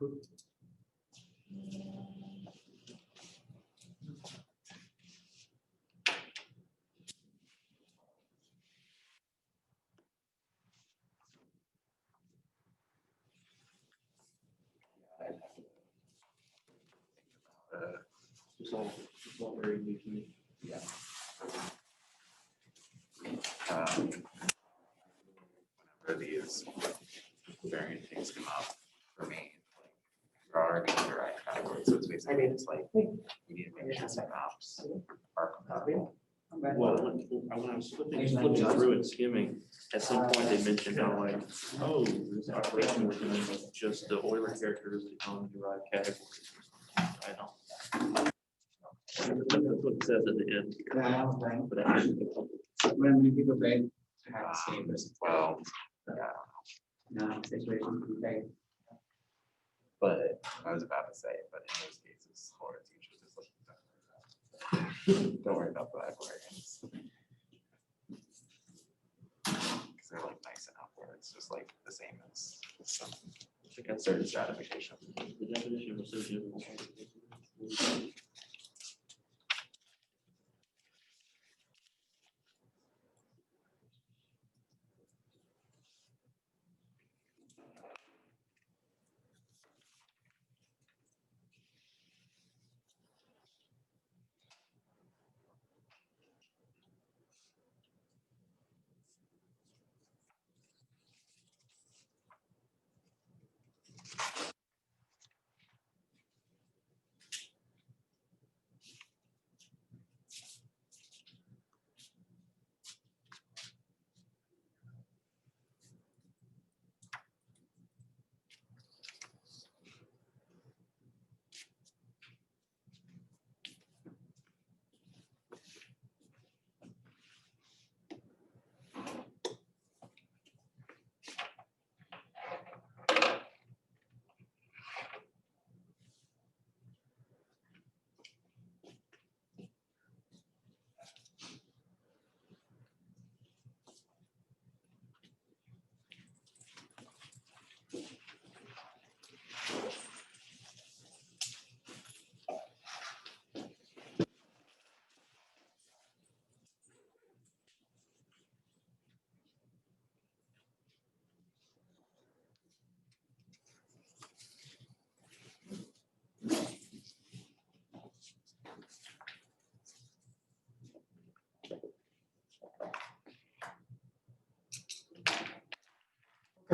It's all very new to me. Yeah. Whenever these variant things come up for me, like you're already derived categories, so it's basically just like you need to make sure the maps are compatible. Well, when I was flipping through and skimming, at some point they mentioned how like, oh, this application was doing just the Euler characteristic on derived categories. I don't. That's what it says at the end here. Yeah, I don't think. But I didn't. When we go back, I have to say this. Well, yeah, No, situation to be but I was about to say, but in those cases, Florida teachers just like, don't worry about the aquariums. Because they're like nice enough where it's just like the same as some certain stratification. The definition was so general.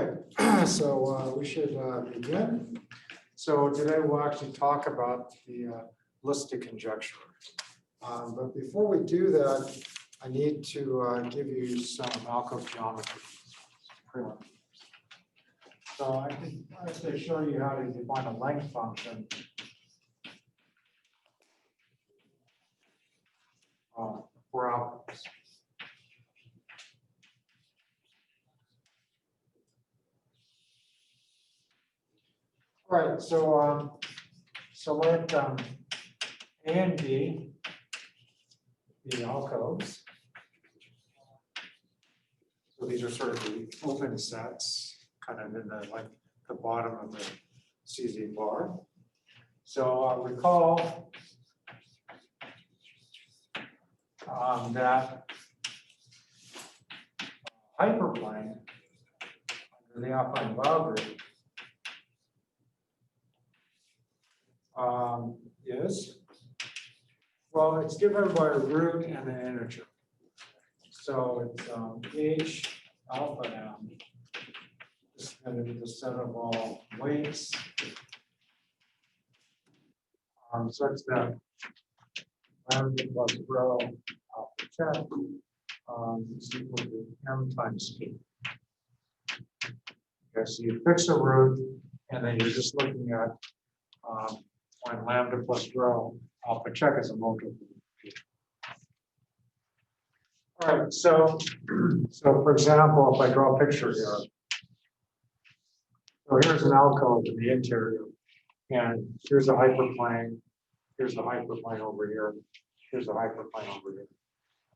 Okay, so we should begin. So today we'll actually talk about the Lusztig conjecture. But before we do that, I need to give you some alcove geometry. So I think I have to show you how to define a length function for alcoves. All right, so select A and B, the alcoves. So these are sort of the open sets, kind of in the like the bottom of the CZ bar. So recall that hyperplane under the affine boundary is, well, it's given by a root and an integer. So it's H alpha M. This is going to be the set of all weights such that lambda plus rho alpha check is equal to M times P. Okay, so you fix a root, and then you're just looking at when lambda plus rho alpha check is a multiple. All right, so for example, if I draw a picture here, so here's an alcove in the interior, and here's a hyperplane, here's the hyperplane over here, here's the hyperplane over here.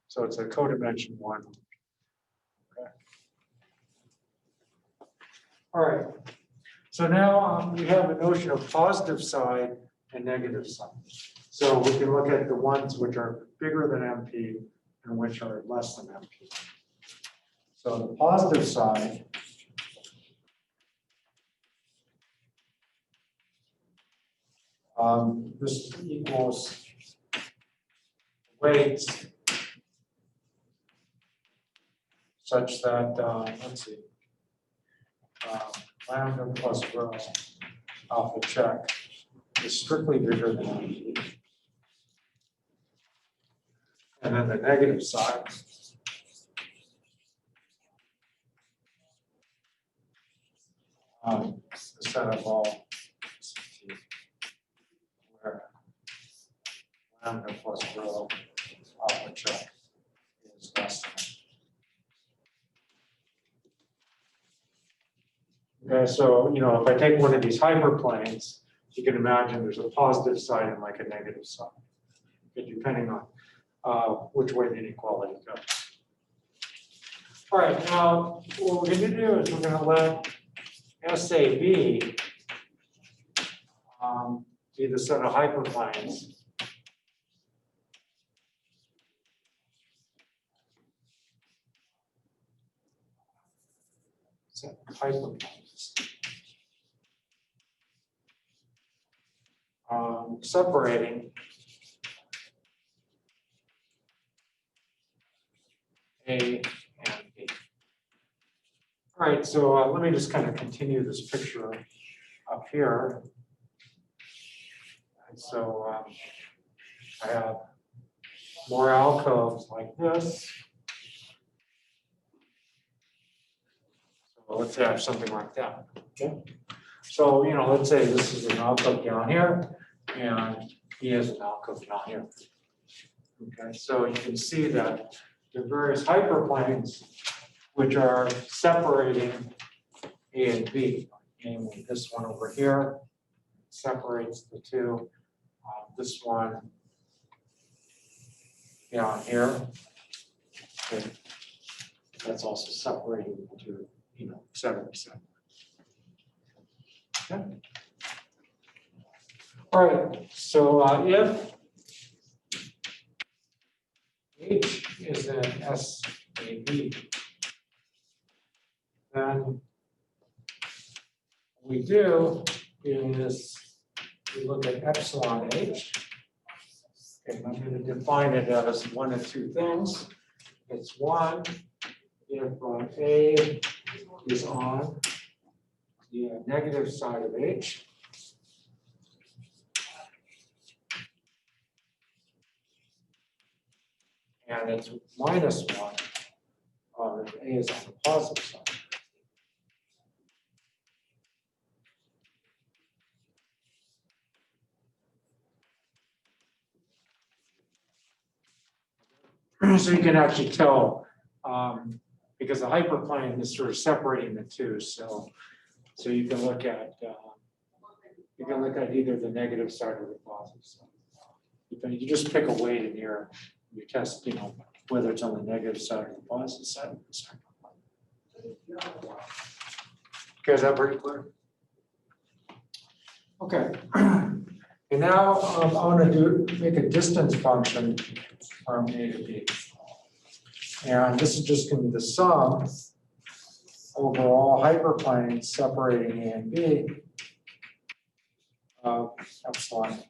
So it's a codimension one. Okay. All right. So now we have a notion of positive side and negative side. So we can look at the ones which are bigger than MP and which are less than MP. So the positive side this equals weights such that, let's see, lambda plus rho alpha check is strictly bigger than MP. And then the negative side the set of all where lambda plus rho alpha check is less than. Okay, so if I take one of these hyperplanes, you can imagine there's a positive side and like a negative side, okay, depending on which way the inequality goes. All right, now what we're going to do is we're going to let SAB be the set of hyperplanes. Set of hyperplanes. Separating A and B. All right, so let me just kind of continue this picture up here. And so I have more alcoves like this. So let's say I have something like that. Okay. So let's say this is an alcove down here, and he has an alcove down here. Okay, so you can see that the various hyperplanes which are separating A and B, namely this one over here separates the two. This one down here, okay, that's also separating the two, et cetera, et cetera. Okay. All right, so if H is in SAB, then what we do is we look at epsilon H. Okay, I'm going to define it as one of two things. It's one, if A is on the negative side of H, and it's minus one if A is on the positive side. So you can actually tell, because the hyperplane is sort of separating the two. So you can look at either the negative side or the positive side. You just pick a weight in here. You test, whether it's on the negative side or the positive side of the cycle. Okay, is that pretty clear? Okay. And now I want to make a distance function from A to B. And this is just going to be the sum over all hyperplanes separating A and B of epsilon.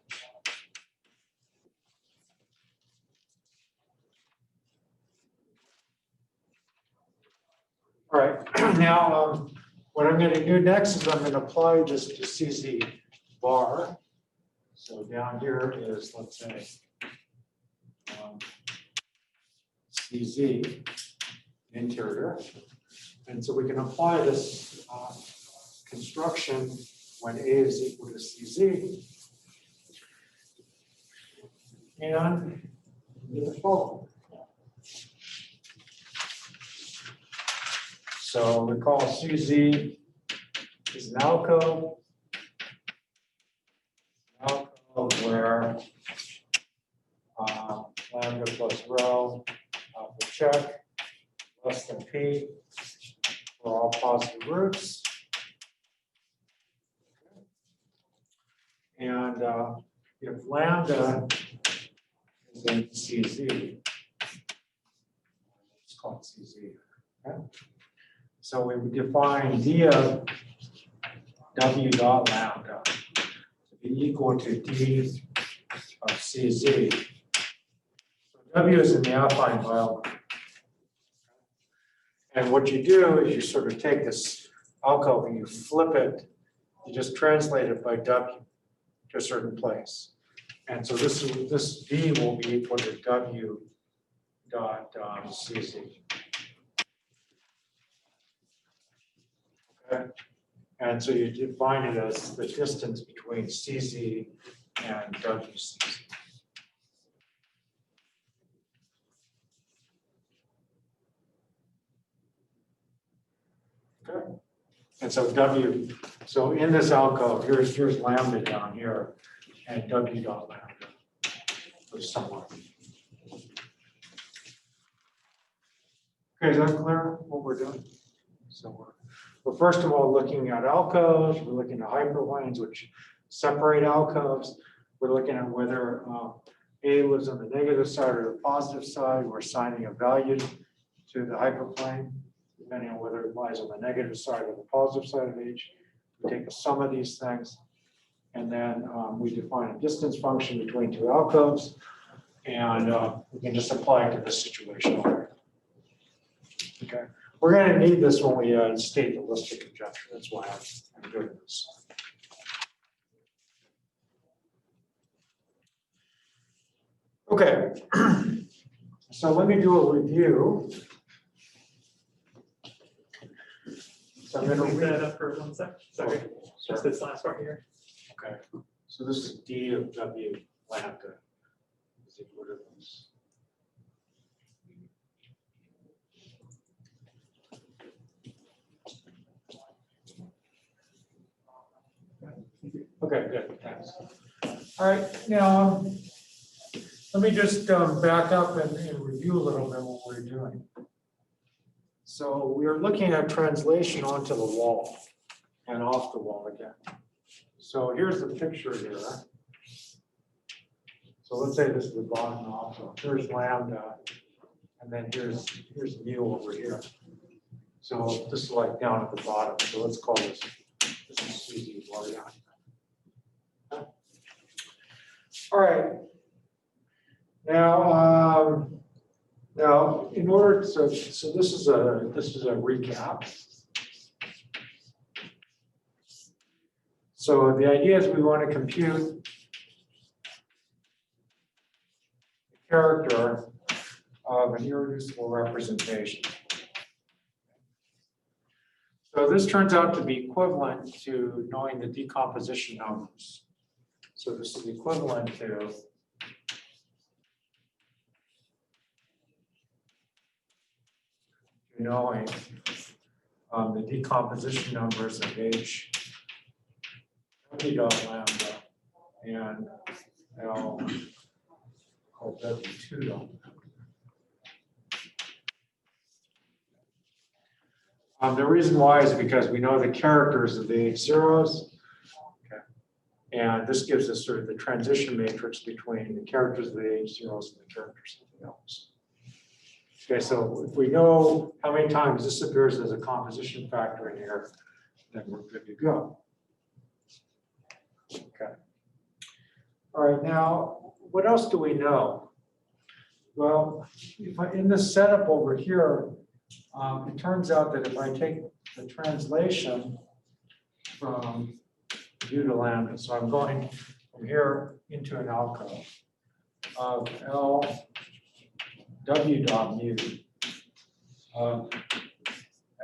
All right, now what I'm going to do next is I'm going to apply this to CZ bar. So down here is, let's say, CZ interior. And so we can apply this construction when A is equal to CZ. And get the following. So we call CZ is an alcove where lambda plus rho alpha check less than P for all positive roots. And if lambda is in CZ, let's call it CZ. Okay? So we would define d of w dot lambda to be equal to d of CZ. So w is in the affine biology. And what you do is you sort of take this alcove and you flip it, you just translate it by w to a certain place. And so this d will be equal to w dot CZ. Okay. And so you define it as the distance between CZ and WCZ. Okay. And so so in this alcove, here's lambda down here, and w dot lambda is somewhere. Okay, is that clear what we're doing? So we're first of all looking at alcoves, we're looking at hyperplanes which separate alcoves. We're looking at whether A lives on the negative side or the positive side. We're assigning a value to the hyperplane, depending on whether it lies on the negative side or the positive side of H. We take a sum of these things, and then we define a distance function between two alcoves, and we can just apply it to this situation. Okay. We're going to need this when we state the Lusztig conjecture. That's why I'm doing this. Okay. So let me do a review. So I'm going to Leave read that up for 1 sec. Sorry, just this last part here. Okay. So this is d of w lambda is equal to this. Okay, good, thanks. All right, now, let me just back up and review a little bit what we're doing. So we're looking at translation onto the wall and off the wall again. So here's the picture here. So let's say this is the bottom alpha. Here's lambda, and then here's mu over here. So this is like down at the bottom. So let's call this is CZ water down. All right. Now, in order, so this is a recap. So the idea is we want to compute the character of an irreducible representation. So this turns out to be equivalent to knowing the decomposition numbers. So this is equivalent to knowing the decomposition numbers of H, W dot lambda, and L called W2 dot lambda. The reason why is because we know the characters of the H zeros. Okay. And this gives us sort of the transition matrix between the characters of the H zeros and the characters of the L's. Okay, so if we know how many times this appears as a composition factor in here, then we're good to go. Okay. All right, now, what else do we know? Well, in this setup over here, it turns out that if I take the translation from u to lambda, so I'm going from here into an alcove of L W dot mu of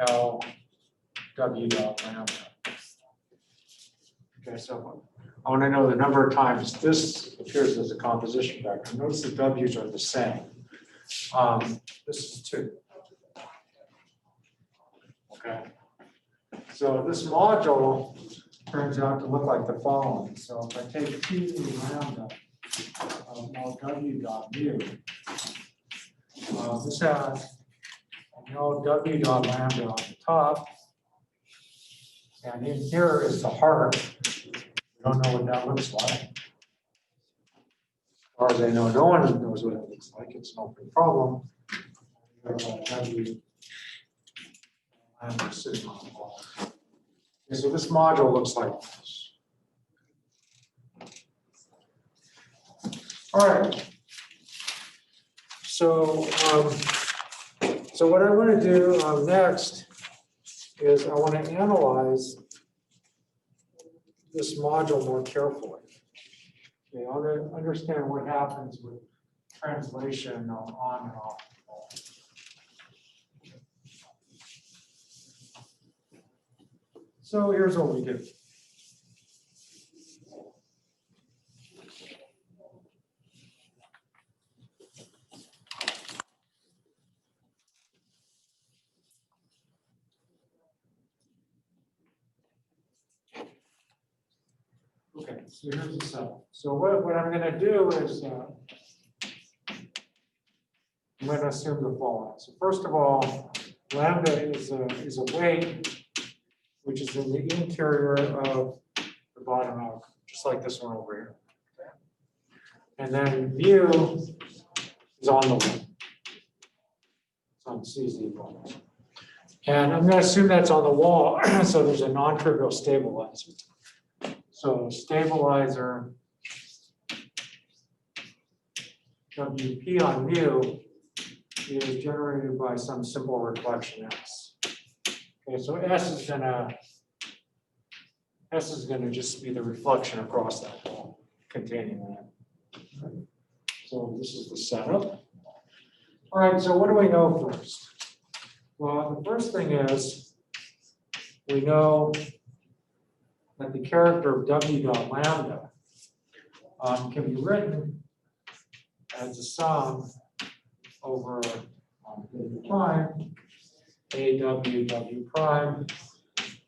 L W dot lambda. Okay, so I want to know the number of times this appears as a composition factor. Notice the W's are the same. This is 2. Okay. So this module turns out to look like the following. So if I take T lambda of L W dot mu, this has no W dot lambda on the top, and in here is the heart. We don't know what that looks like. As far as I know, no one knows what it looks like. It's no big problem. I'm sitting on the wall. Okay, so this module looks like this. All right. So, what I want to do next is I want to analyze this module more carefully. Okay, I want to understand what happens with translation on and off the wall. So here's what we do. Okay, so here's the cell. So what I'm going to do is I'm going to assume the following. So first of all, lambda is a weight which is in the interior of the bottom outcome, just like this one over here. Okay? And then mu is on the wall. It's on CZ wall. And I'm going to assume that's on the wall, so there's a non-trivial stabilizer. So stabilizer WP on mu is generated by some simple reflection S. Okay, so S is gonna just be the reflection across that wall containing that. So this is the setup. All right, so what do we know first? Well, the first thing is we know that the character of W dot lambda can be written as a sum over W prime, AW prime,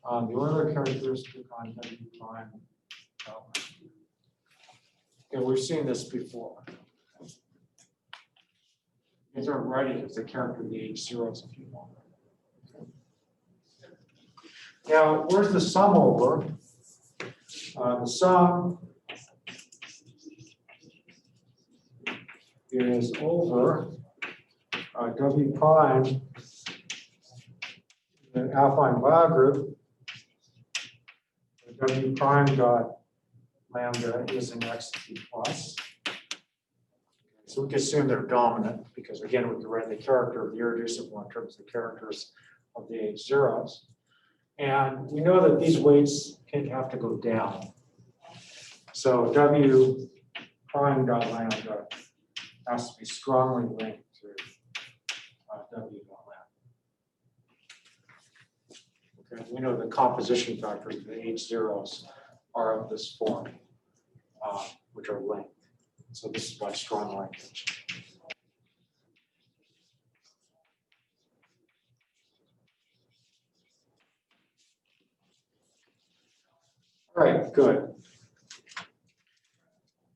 the Euler characteristic on W prime. Okay, we've seen this before. These are writing as the character of the H0s if you want. Now, where's the sum over? The sum is over W prime, the affine Lie group. W prime dot lambda is an XT plus. So we can assume they're dominant because again, we can write the character of the irreducible in terms of the characters of the H0s. And we know that these weights can have to go down. So W prime dot lambda has to be strongly linked to W dot lambda. Okay, we know the composition factors of the H0s are of this form, which are linked. So this is by strong linkage. All right, good.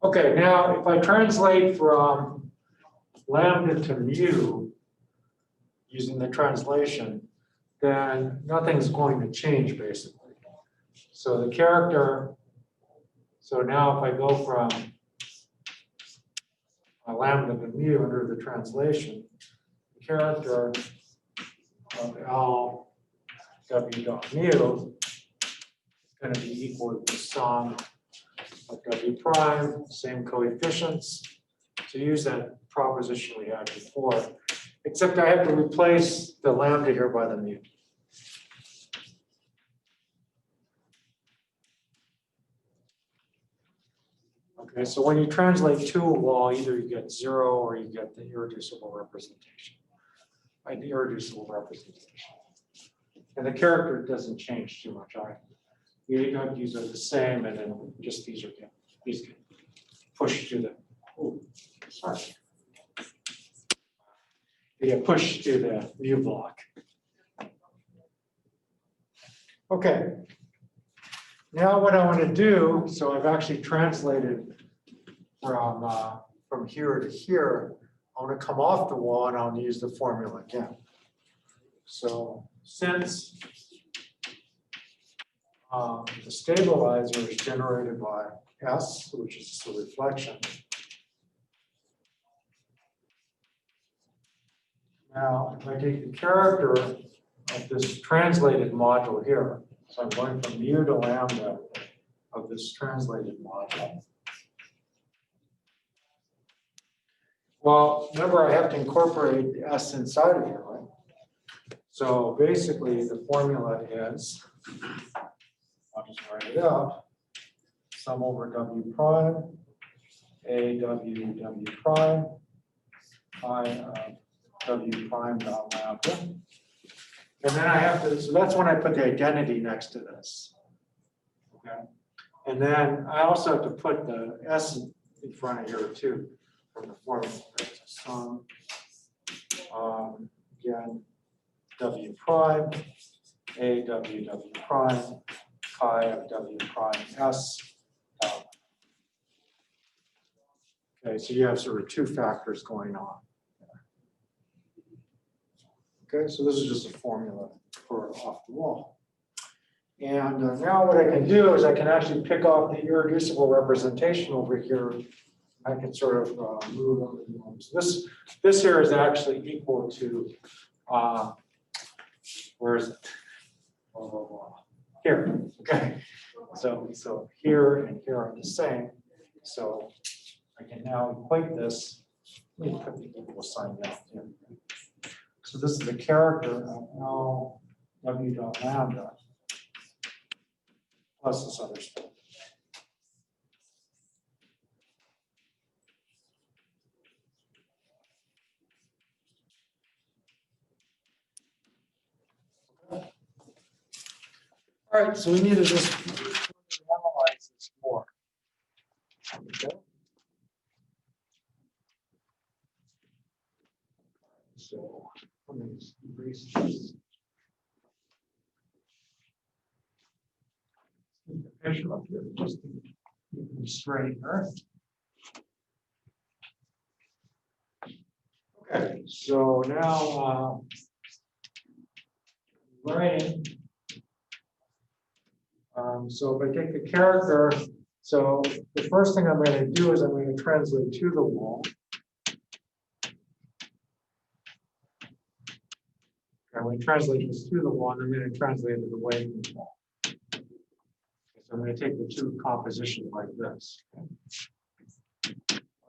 Okay, now if I translate from lambda to mu using the translation, then nothing's going to change basically. So the character, so now if I go from lambda to mu under the translation, the character of L W dot mu is going to be equal to the sum of W prime, same coefficients. So use that proposition we had before, except I have to replace the lambda here by the mu. Okay, so when you translate to a wall, either you get 0 or you get the irreducible representation. Right, the irreducible representation. And the character doesn't change too much either. The AWs are the same, and then just these get pushed to the, oh, sorry. They get pushed to the mu block. Okay. Now what I want to do, so I've actually translated from here to here. I want to come off the wall and I'll use the formula again. So since The stabilizer is generated by S, which is the reflection. Now, if I take the character of this translated module here, so I'm going from mu to lambda of this translated module. Well, remember I have to incorporate the S inside of here, right? So basically the formula is, I'll just write it out, sum over W prime, A W W prime, I W prime dot lambda. And then I have to, so that's when I put the identity next to this. Okay. And then I also have to put the S in front of here too, from the formula. Right? So sum, again, W prime, A W W prime, chi of W prime S. Okay, so you have sort of two factors going on. Okay, so this is just a formula for off the wall. And now what I can do is I can actually pick off the irreducible representation over here. I can sort of move over the norms. This here is actually equal to, where is it? Blah, blah, blah. Here, okay. So here and here are the same. So I can now equate this. Let me put the equal sign down here. So this is the character of L W dot lambda plus this other stuff. All right, so we need to just analyze this more. Okay. So let me just erase this. Keep the picture up here just to keep it straight, right? Okay, so now writing. So if I take the character, so the first thing I'm going to do is I'm going to translate to the wall. I'm going to translate this to the wall, and I'm going to translate it away from the wall. So I'm going to take the two compositions like this. All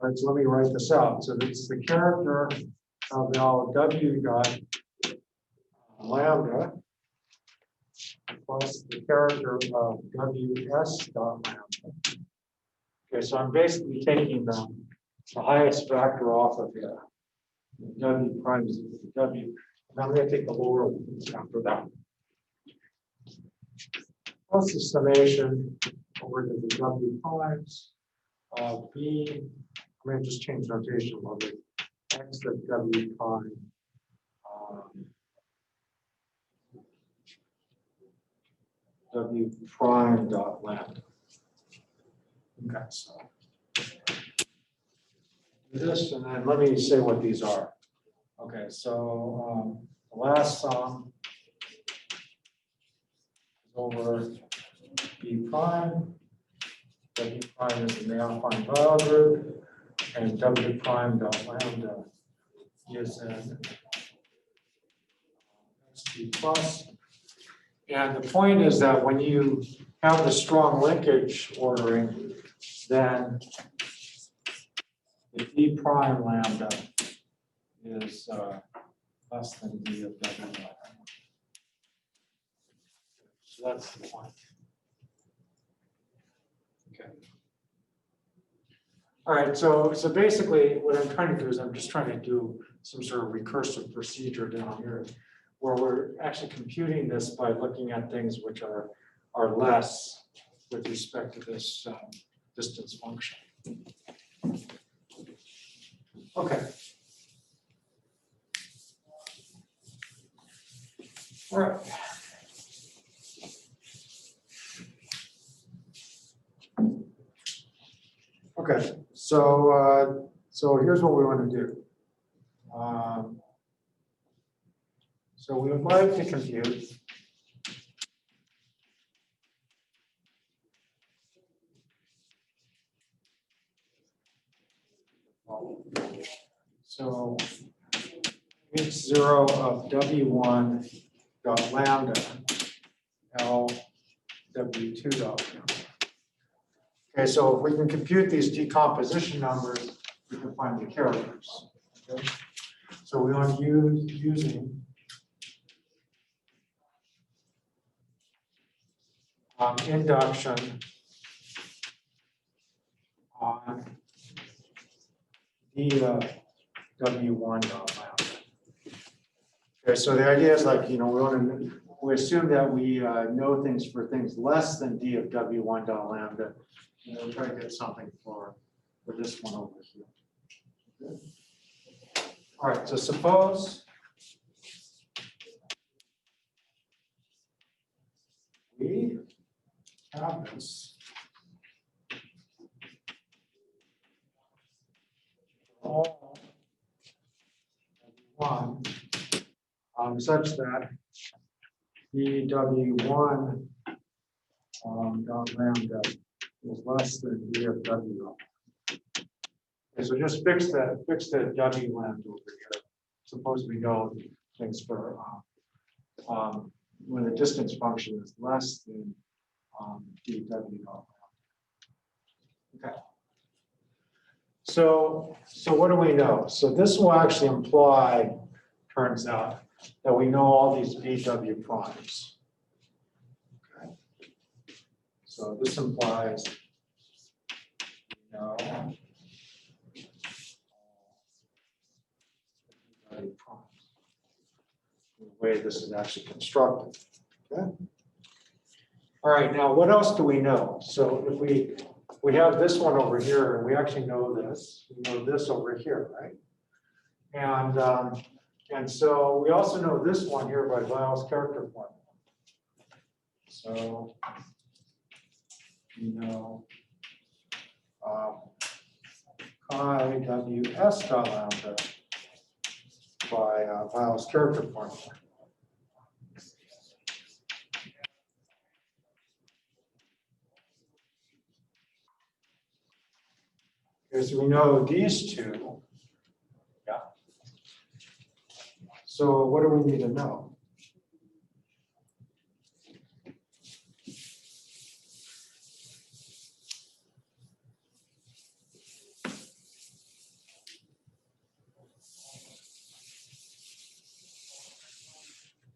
right, so let me write this out. So this is the character of now W dot lambda plus the character of WS dot lambda. Okay, so I'm basically taking the highest factor off of here. W prime is equal to W. And I'm going to take the lower one after that. Plus the summation over to the W primes of B. I'm going to just change notation a little bit. X of W prime. W prime dot lambda. Okay, so do this, and then let me say what these are. Okay, so the last sum is over B prime. W prime is the affine Weil group, and W prime dot lambda is an XT plus. And the point is that when you have the strong linkage ordering, then the D prime lambda is less than D of W lambda. So that's the point. Okay. All right, so basically what I'm trying to do is I'm just trying to do some sort of recursive procedure down here where we're actually computing this by looking at things which are less with respect to this distance function. Okay. All right. Okay, so here's what we want to do. So we would like to compute So H0 of W1 dot lambda L W2 dot lambda. Okay, so if we can compute these decomposition numbers, we can find the characters. Okay? So we want to use using induction on d of W1 dot lambda. Okay, so the idea is like, we assume that we know things for things less than d of W1 dot lambda. And we'll try to get something for this one over here. Okay. All right, so suppose we have this all one such that dw1 dot lambda is less than d of w. Okay, so just fix the w lambda over here. Suppose we know things for when the distance function is less than dw dot lambda. Okay. So what do we know? So this will actually imply, turns out, that we know all these VW primes. Okay. So this implies we know VW primes. The way this is actually constructed. Okay. All right, now what else do we know? So if we have this one over here, and we actually know this. We know this over here, right? And so we also know this one here by Weil's character formula. So you know chi ws dot lambda by Weil's character formula. Okay, so we know these two. Yeah. So what do we need to know?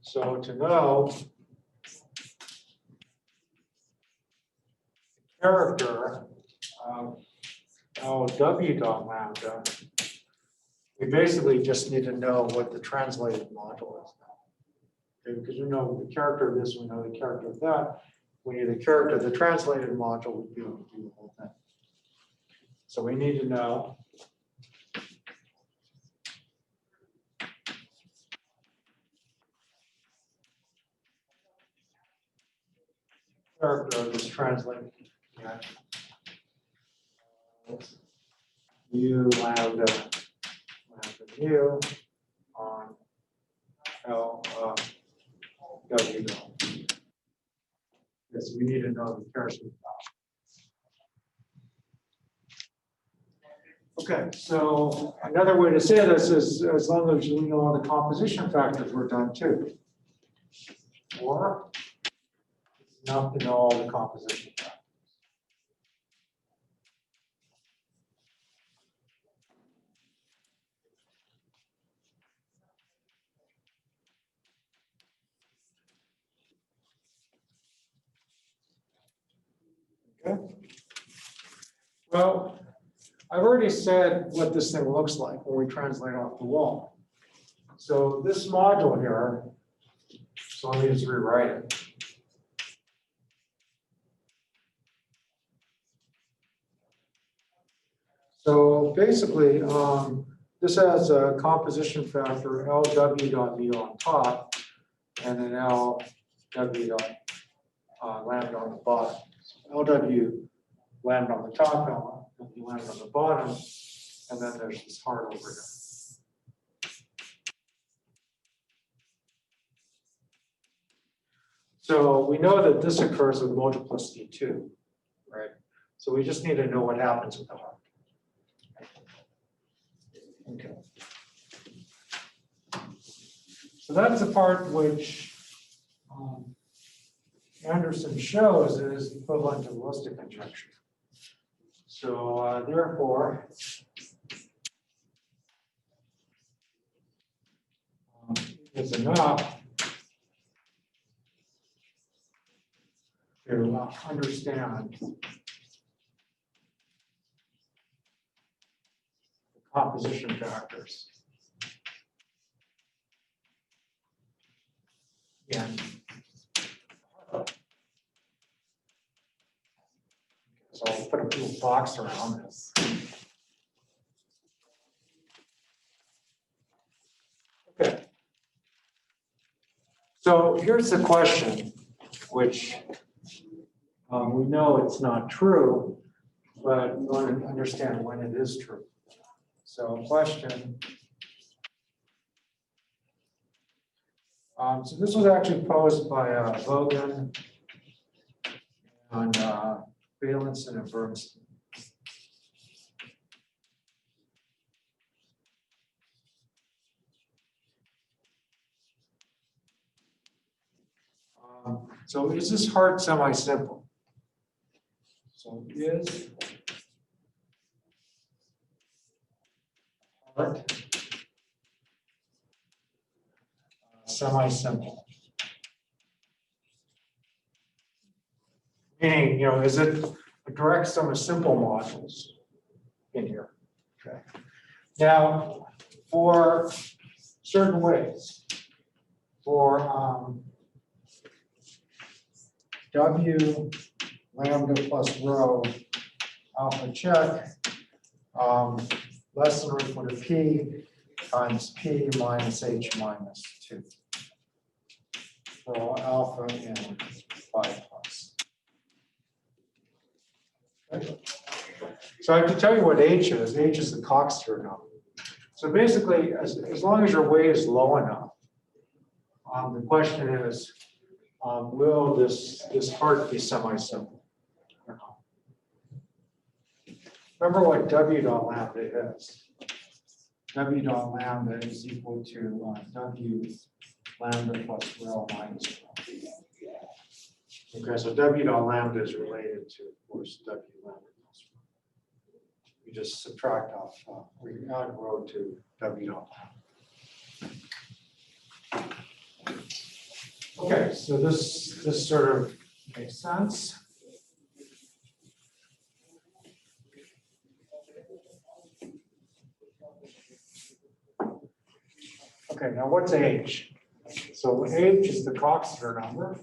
So to know the character LW dot lambda, we basically just need to know what the translated module is now. Okay, because we know the character of this, we know the character of that. We need the character of the translated module, we'd be able to do the whole thing. So we need to know character of this translated. Yeah. U lambda mu on L W dot. Yes, we need to know the character. Okay, so another way to say this is as long as you know all the composition factors we're done too. Or it's enough to know all the composition factors. Okay. Well, I've already said what this thing looks like when we translate off the wall. So this module here, so let me just rewrite it. So basically, this has a composition factor LW dot mu on top, and then LW dot lambda on the bottom. So LW lambda on the top, LW lambda on the bottom, and then there's this heart over here. So we know that this occurs with multiplicity 2, right? So we just need to know what happens with the heart. Okay. So that's the part which Anderson shows is equivalent to Lusztig conjecture. So therefore, it's enough to understand the composition factors. And so I'll put a little box around this. Okay. So here's the question, which we know it's not true, but we want to understand when it is true. So question. So this was actually posed by Vogan and Valenson and Bernstein. So is this hard semi-simple? So is hard semi-simple? Meaning, is it a direct sum of simple modules in here? Okay. Now, for certain ways, for W lambda plus rho alpha check less than or equal to P times P minus H minus 2 for all alpha in 5 plus. Okay. So I have to tell you what H is. H is the Coxeter number. So basically, as long as your weight is low enough, the question is, will this part be semi-simple or not? Remember what W dot lambda is. W dot lambda is equal to W lambda plus rho minus rho. Okay, so W dot lambda is related to, of course, W lambda plus rho. You just subtract off, we add rho to W dot lambda. Okay, so this sort of makes sense. Okay, now what's H? So H is the Coxeter number.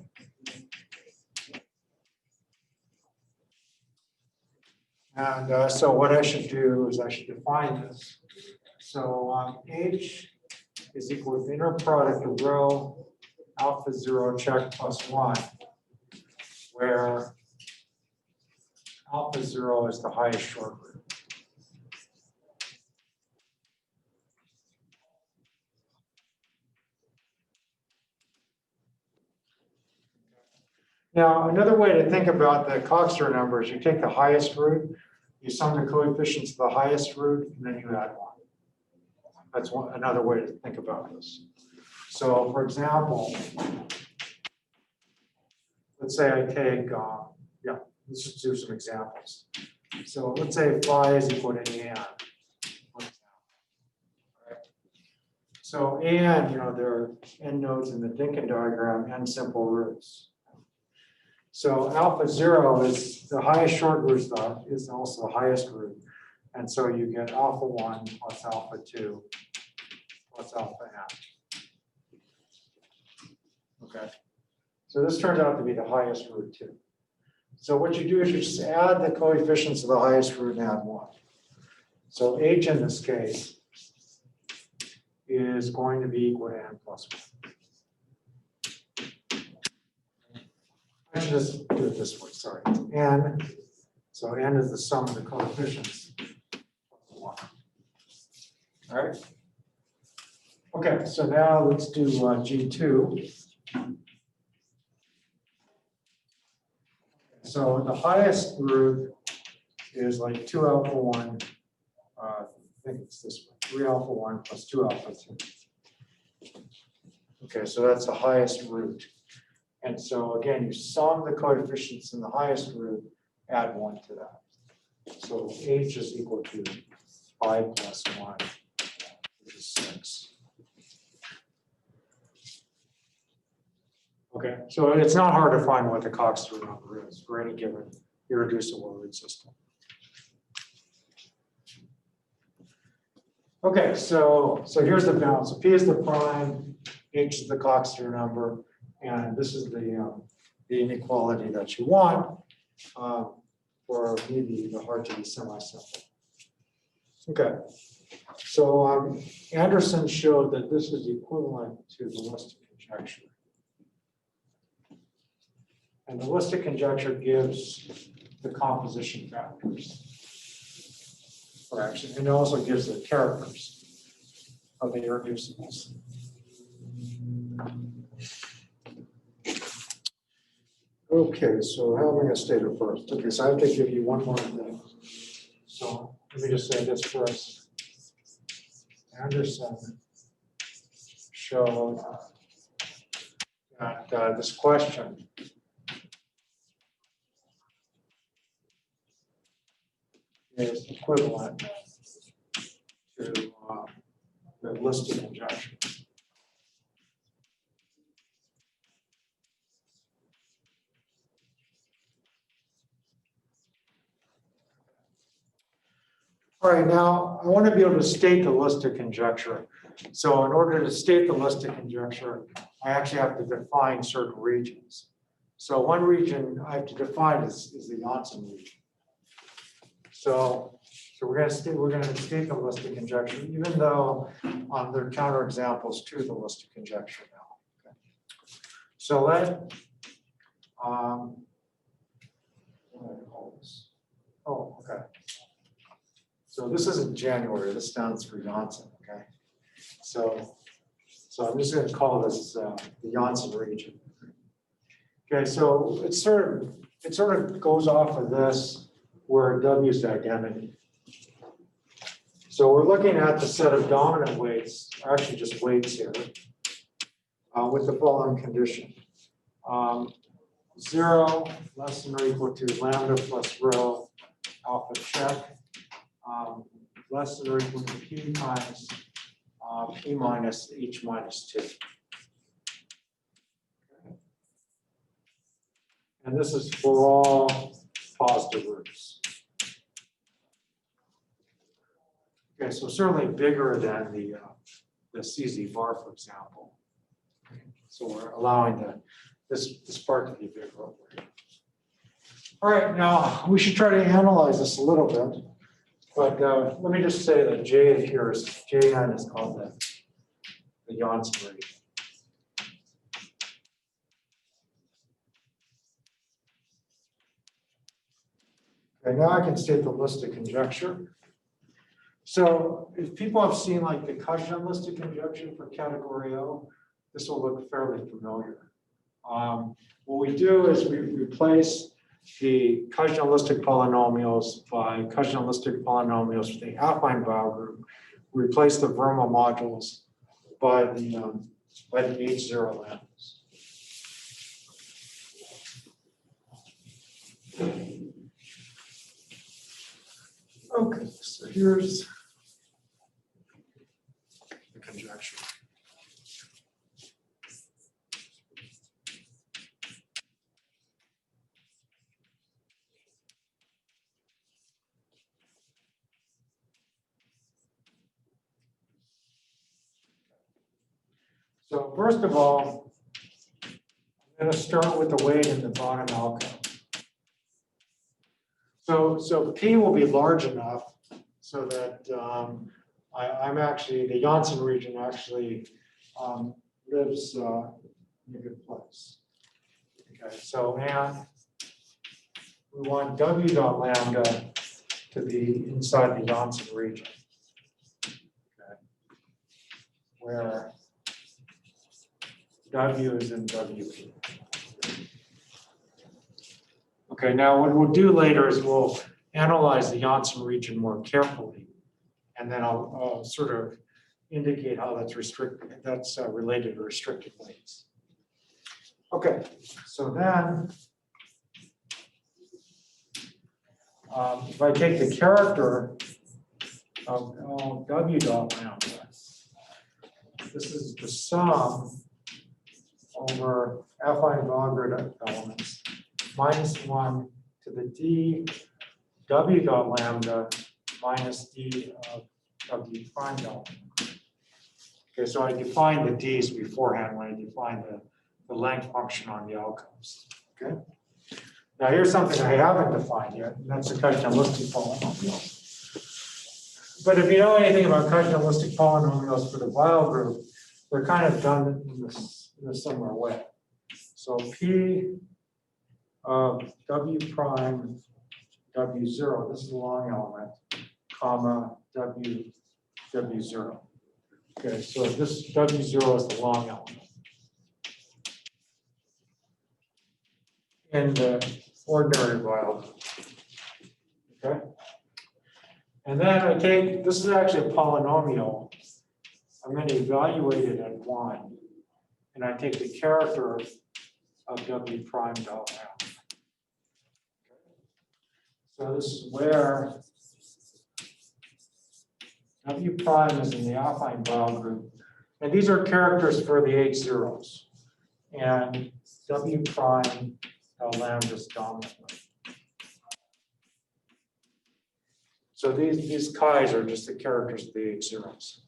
And so what I should do is I should define this. So H is equal to the inner product of rho alpha 0 check plus 1, where alpha 0 is the highest short root. Now, another way to think about the Coxeter number is you take the highest root, you sum the coefficients of the highest root, and then you add 1. That's another way to think about this. So, for example, let's say I take, let's just do some examples. So let's say phi is equal to an. Right? So and, there are n nodes in the Dinkin diagram, n simple roots. So alpha 0 is the highest short root is also the highest root. And so you get alpha 1 plus alpha 2 plus alpha n. Okay. So this turns out to be the highest root too. So what you do is you just add the coefficients of the highest root and add 1. So H in this case is going to be equal to n plus 1. I should just do it this way, sorry. N, so n is the sum of the coefficients plus 1. All right. Okay, so now let's do G2. So the highest root is like 2 alpha 1. I think it's this one. 3 alpha 1 plus 2 alpha 2. Okay, so that's the highest root. And so again, you sum the coefficients in the highest root, add 1 to that. So h is equal to 5 plus 1, which is 6. Okay, so it's not hard to find what the Cox-through number is for any given irreducible root system. Okay, so here's the balance. So P is the prime, H is the Cox-through number, and this is the inequality that you want for maybe the hard to be semi-simple. Okay, so Anderson showed that this is equivalent to the Lusztig conjecture. And the Lusztig conjecture gives the composition factors. Or actually, and it also gives the characters of the irreducibles. Okay, so how am I going to state it first? Okay, so I have to give you one more thing. So let me just say this first. Anderson showed that this question is equivalent to the Lusztig conjecture. All right, now I want to be able to state the Lusztig conjecture. So in order to state the Lusztig conjecture, I actually have to define certain regions. So one region I have to define is the Janssen region. So we're going to state the Lusztig conjecture, even though there are counterexamples to the Lusztig conjecture now. Okay. So what do I call this? Oh, okay. So this isn't January. This stands for Janssen. Okay. So I'm just going to call this the Janssen region. Okay. So it sort of goes off of this where W is the identity. So we're looking at the set of dominant weights, actually just weights here, with the following condition. 0 less than or equal to lambda plus rho alpha check, less than or equal to P times P minus H minus 2. And this is for all positive roots. Okay, so certainly bigger than the CZ bar, for example. So we're allowing this part to be bigger over here. All right, now we should try to analyze this a little bit, but let me just say that J here is Jn is called the Janssen region. Okay, now I can state the Lusztig conjecture. So if people have seen like the Lusztig conjecture for category O, this will look fairly familiar. What we do is we replace the Lusztig polynomials by Lusztig polynomials with the affine Bow group. We replace the Verma modules by the H0 lambdas. Okay, so here's the conjecture. So first of all, I'm going to start with the weight in the bottom alkyl. So P will be large enough so that I'm actually, the Janssen region actually lives in a good place. Okay, so and we want W dot lambda to be inside the Janssen region. Okay, where W is in WP. Okay, now what we'll do later is we'll analyze the Janssen region more carefully And then I'll sort of indicate how that's restricted, that's related to restricted weights. Okay, so then if I take the character of W dot lambda, this is the sum over affine Lagrange elements minus 1 to the d W dot lambda minus d of W prime dot lambda. Okay, so I defined the d's beforehand when I defined the length function on the outcomes. Okay. Now here's something I haven't defined yet, and that's the Lusztig polynomial. But if you know anything about Lusztig polynomials for the Weil group, they're kind of done in a similar way. So P of W prime W0, this is a long element, comma W0. Okay, so this W0 is the long element. In the ordinary Weil group. Okay. And then I take, this is actually a polynomial. I'm going to evaluate it at 1. And I take the character of W prime dot lambda. So this is where W prime is in the affine Weil group. And these are characters for the 8 zeros. And W prime dot lambda is dominantly. So these chi's are just the characters of the 8 zeros.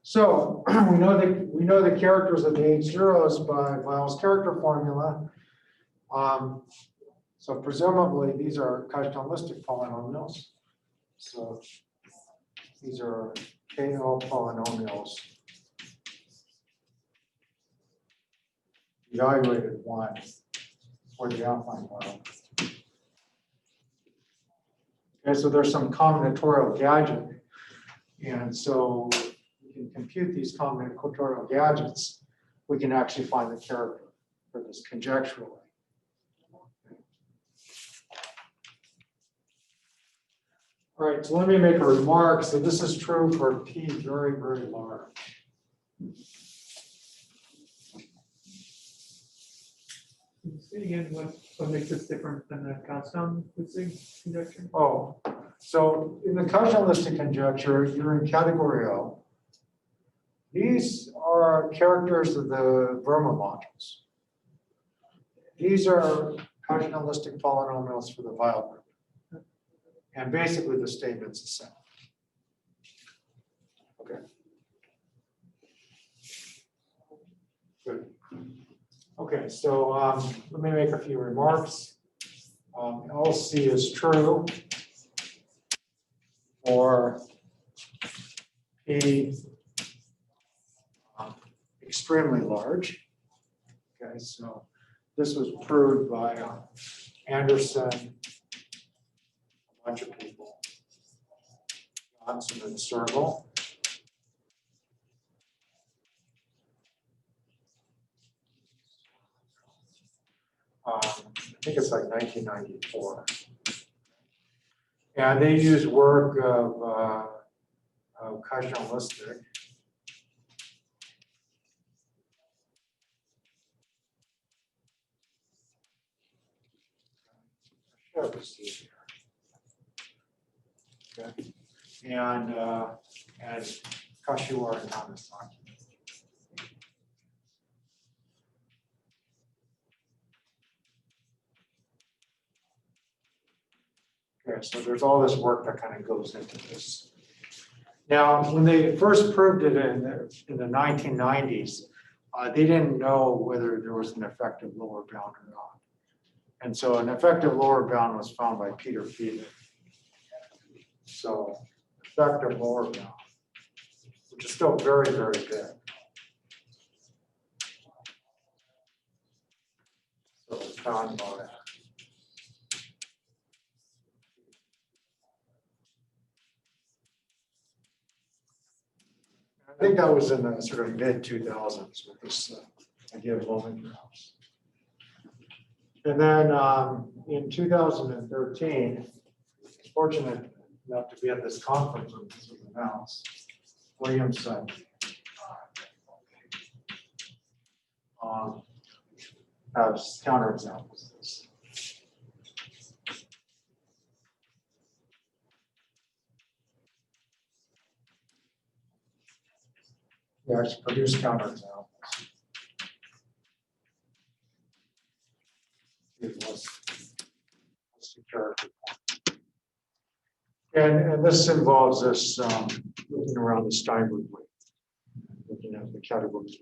So we know the characters of the 8 zeros by Weil's character formula. So presumably these are Lusztig polynomials. So these are KL polynomials evaluated 1 for the affine Weil. Okay, so there's some combinatorial gadget. And so we can compute these combinatorial gadgets. We can actually find the character for this conjecturally. All right, so let me make a remark. So this is true for P very, very large. Can you say again what makes this different than the Lusztig conjecture? Oh, so in the Lusztig conjecture, you're in category O. These are characters of the Verma modules. These are Lusztig polynomials for the Weil group. And basically the statement's the same. Okay. Good. Okay, so let me make a few remarks. LC is true for P extremely large. Okay, so this was proved by Anderson, a bunch of people, Johnson and Searle. I think it's like 1994. And they use work of Lusztig. I should have see it here. Okay. And Kashiwara and Hamasaki. Okay, so there's all this work that kind of goes into this. Now, when they first proved it in the 1990s, they didn't know whether there was an effective lower bound or not. And so an effective lower bound was found by Peter Fiedler. So effective lower bound, which is still very, very good. So it's found by I think that was in the sort of mid 2000s with this idea of Loman graphs. And then in 2013, fortunate enough to be at this conference when this was announced, Williamson has counterexamples of this. They actually produce counterexamples. And this involves us looking around the Steinberg weight, looking at the categories.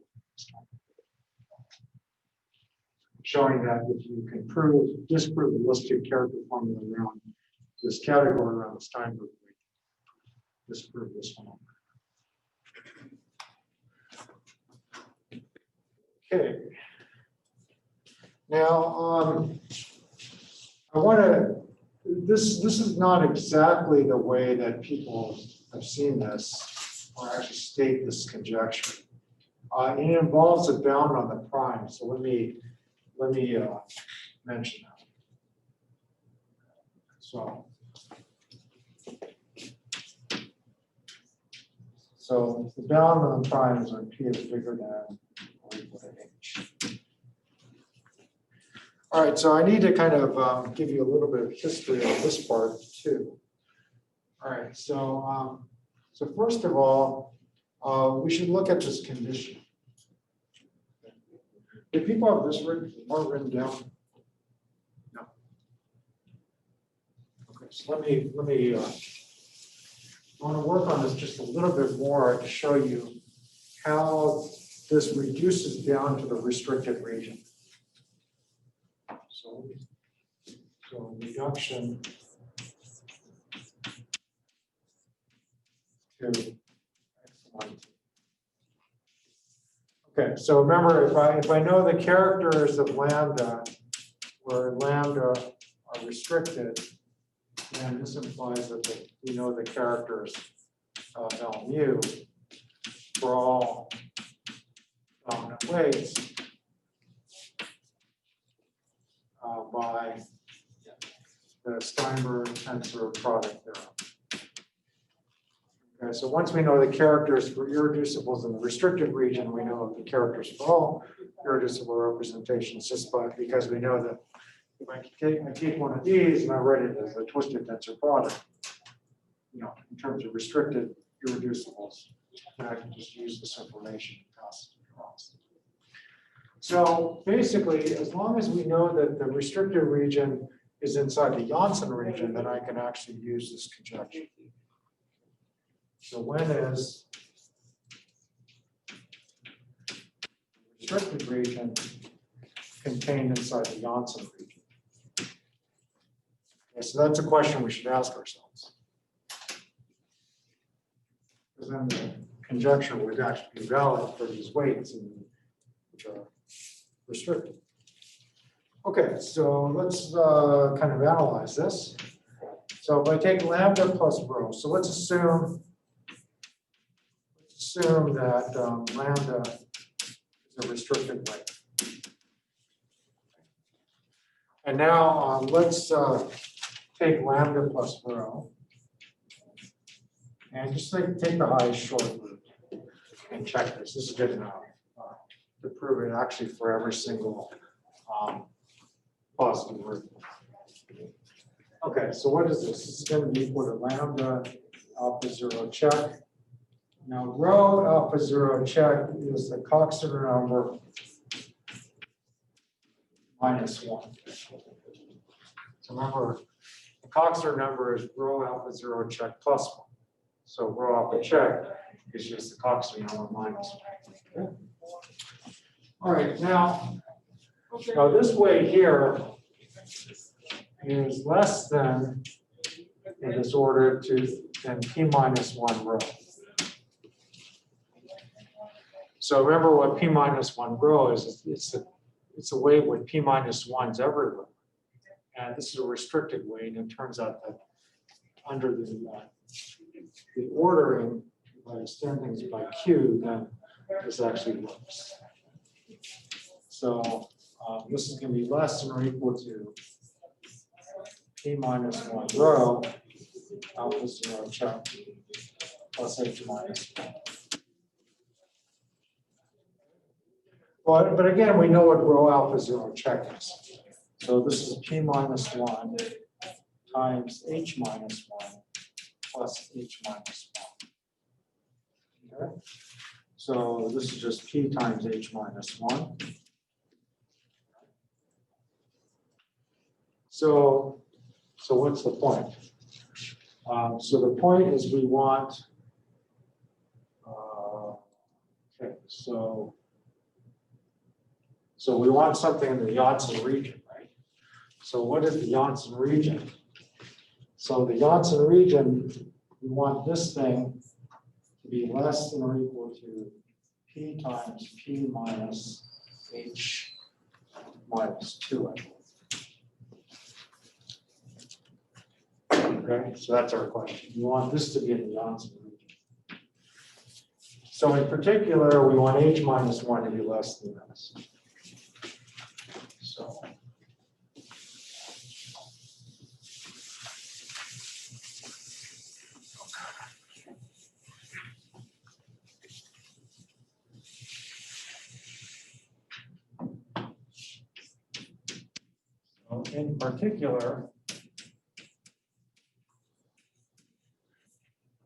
Showing that if you can disprove the Lusztig character formula around this category around the Steinberg weight, disprove this one. Okay. Now, I want to. This is not exactly the way that people have seen this, or actually state this conjecture. It involves a bound on the prime. So let me mention that. So the bound on the prime is when p is bigger than or equal to h. All right, so I need to kind of give you a little bit of history on this part too. All right, so first of all, we should look at this condition. Do people have this written down? No. Okay, so let me I want to work on this just a little bit more to show you how this reduces down to the restricted region. So reduction to x1. Okay, so remember, if I know the characters of lambda, where lambda are restricted, then this implies that we know the characters of L mu for all dominant weights by the Steinberg tensor product theorem. Okay, so once we know the characters for irreducibles in the restricted region, we know the characters for all irreducible representations just because we know that if I take one of these and I write it as a twisted tensor product, in terms of restricted irreducibles, then I can just use this information and pass it across. So basically, as long as we know that the restricted region is inside the Janssen region, then I can actually use this conjecture. So when is restricted region contained inside the Janssen region? Okay, so that's a question we should ask ourselves. Because then the conjecture would actually be valid for these weights which are restricted. Okay, so let's kind of analyze this. So if I take lambda plus rho, so let's assume that lambda is a restricted weight. And now let's take lambda plus rho and just take the highest short root and check this. This is good enough to prove it actually for every single positive root. Okay, so what is this? This is going to be equal to lambda alpha 0 check. Now rho alpha 0 check is the Coxeter number minus 1. So remember, the Coxeter number is rho alpha 0 check plus 1. So rho alpha check is just the Coxeter number minus 1. Okay. All right, now this weight here is less than in this order than p minus 1 rho. So remember what p minus 1 rho is. It's a weight with p minus 1s everywhere. And this is a restricted weight, and it turns out that under the ordering, if I extend things by q, then this actually works. So This is going to be less than or equal to P minus 1 rho alpha 0 check plus H minus 1. But again, we know what rho alpha 0 check is. So this is P minus 1 times H minus 1 plus H minus 1. Okay. So this is just P times H minus 1. So what's the point? So the point is we want, okay, so we want something in the Janssen region, right? So what is the Janssen region? So the Janssen region, we want this thing to be less than or equal to P times P minus H minus 2. Okay, so that's our question. We want this to be in the Janssen region. So in particular, we want H minus 1 to be less than this. So in particular,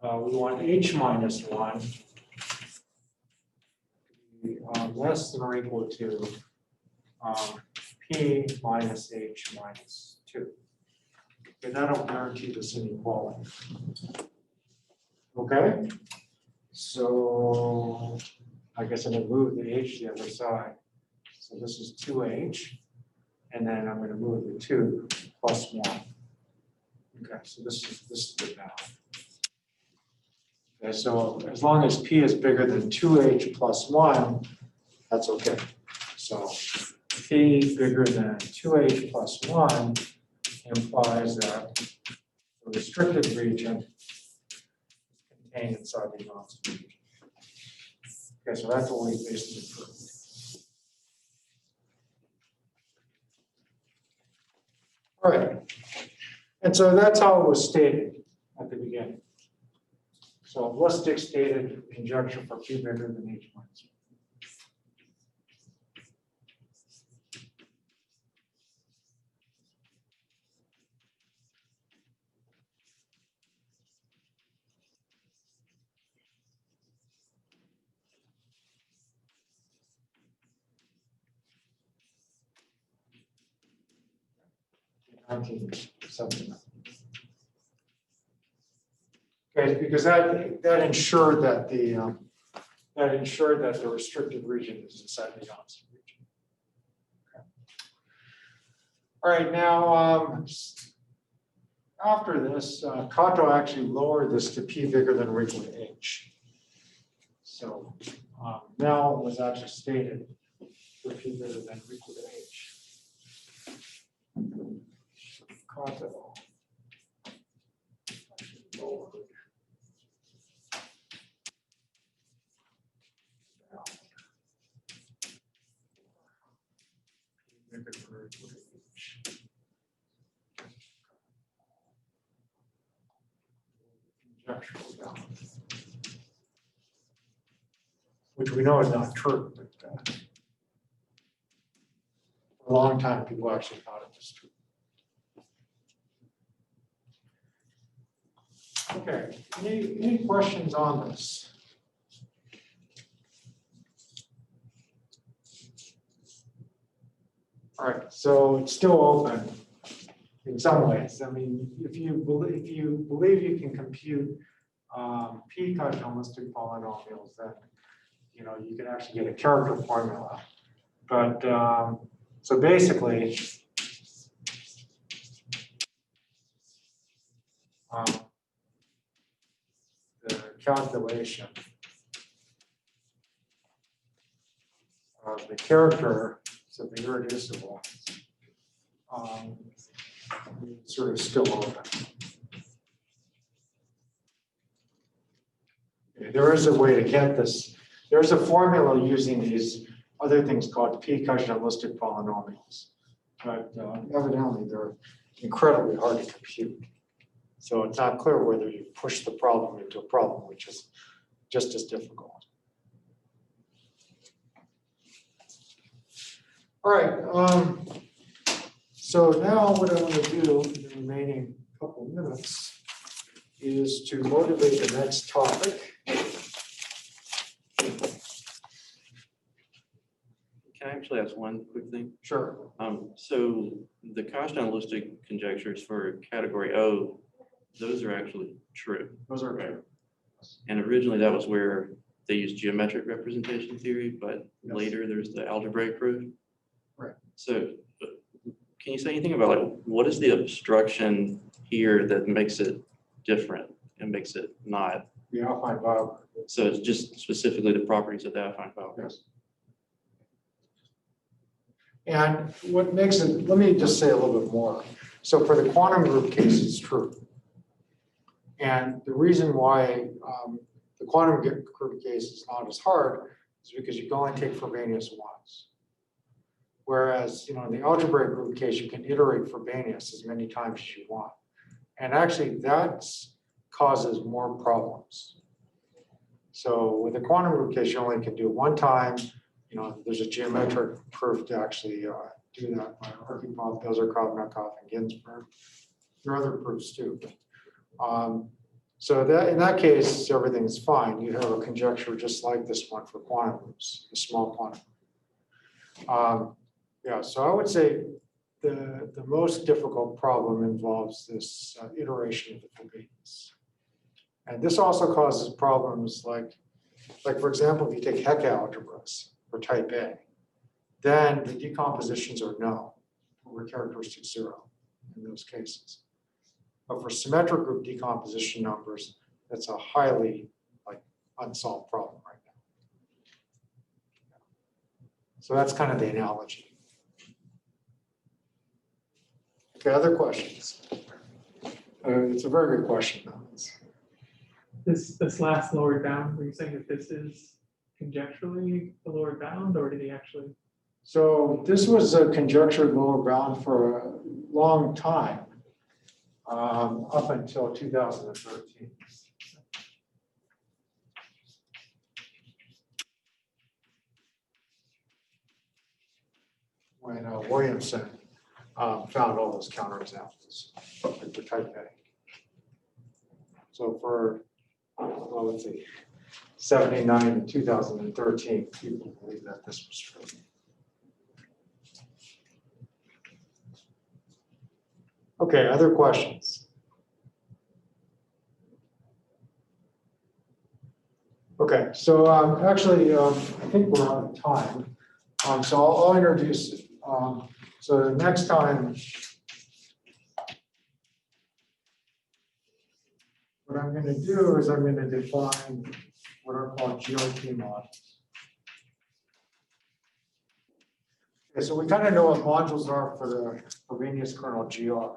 we want H minus 1 to be less than or equal to P minus H minus 2. And that'll guarantee this inequality. Okay, so I guess I'm going to move the H to the other side. So this is 2H, and then I'm going to move the 2 plus 1. Okay, so this is the value. Okay, so as long as P is bigger than 2H plus 1, that's okay. So P bigger than 2H plus 1 implies that the restricted region is contained inside the Janssen region. Okay, so that's what we basically proved. All right, and so that's how it was stated at the beginning. So Lusztig stated conjecture for P bigger than H minus 1. Something. Okay, because that ensured that the restricted region is inside the Janssen region. Okay. All right, now after this, Kato actually lowered this to P bigger than or equal to H. So Mel was actually stated for P bigger than or equal to H. Kato. Lowered. Which we know is not true, but for a long time people actually thought it was true. Okay, any questions on this? All right, so it's still open in some ways. I mean, if you believe you can compute p cardinalistic polynomials, then you can actually get a character formula. But so basically, the calculation of the character, so the irreducible, sort of still open. Okay, there is a way to get this. There's a formula using these other things called p-Conjecture polynomials. But evidently, they're incredibly hard to compute. So it's not clear whether you push the problem into a problem, which is just as difficult. All right. So now what I want to do in the remaining couple of minutes is to motivate the next topic. Can I actually ask one quick thing? Sure. So the Conjecture conjectures for category O, those are actually true. Those are good. And originally that was where they used geometric representation theory, but Yes. later there's the algebraic proof. Right. So can you say anything about like what is the obstruction here that makes it different and makes it not? The affine biograph. So it's just specifically the properties of the affine file. Yes. And what makes it, let me just say a little bit more. So for the quantum group case, it's true. And the reason why the quantum group case is not as hard is because you can only take Frobenius once. Whereas, in the algebraic group case, you can iterate Frobenius as many times as you want. And actually that causes more problems. So with the quantum group case, you only can do it one time. There's a geometric proof to actually do that by Archibald, Bezer-Krovnikov, and Ginsburg. There are other proofs too. So that in that case, everything's fine. You have a conjecture just like this one for quantum groups, the small quantum. Yeah, so I would say the most difficult problem involves this iteration of the Frobenius. And this also causes problems like for example, if you take Hecke algebras for type A, then the decompositions are no, over characteristic 0 in those cases. But for symmetric group decomposition numbers, that's a highly unsolved problem right now. So that's kind of the analogy. Okay, other questions? It's a very good question, though. This last lower bound, were you saying that this is conjecturally the lower bound, or did he actually? So this was a conjectured lower bound for a long time, up until 2013. When Williamson found all those counterexamples like for type A. So for, well, let's see, 79 and 2013, people believe that this was true. Okay, other questions? Okay, so actually, I think we're out of time. So I'll introduce it. So next time, what I'm going to do is I'm going to define what are called GRT models. Okay, so we kind of know what modules are for the Frobenius kernel GR.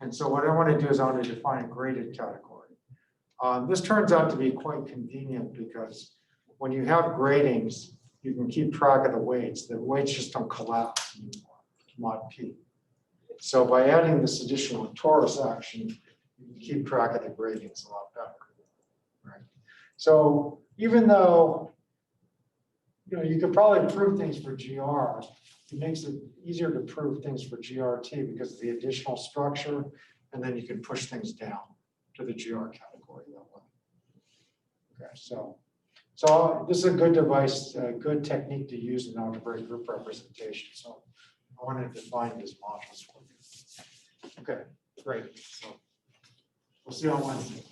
And so what I want to do is I want to define a graded category. This turns out to be quite convenient because when you have gradings, you can keep track of the weights. The weights just don't collapse anymore, mod P. So by adding this additional torus action, you can keep track of the gradients a lot better. Right? So even though you could probably prove things for GR, it makes it easier to prove things for GRT because of the additional structure, and then you can push things down to the GR category that way. Okay, so this is a good device, a good technique to use in algebraic group representation. So I want to define these modules for you. Okay, great. So we'll see you on Wednesday.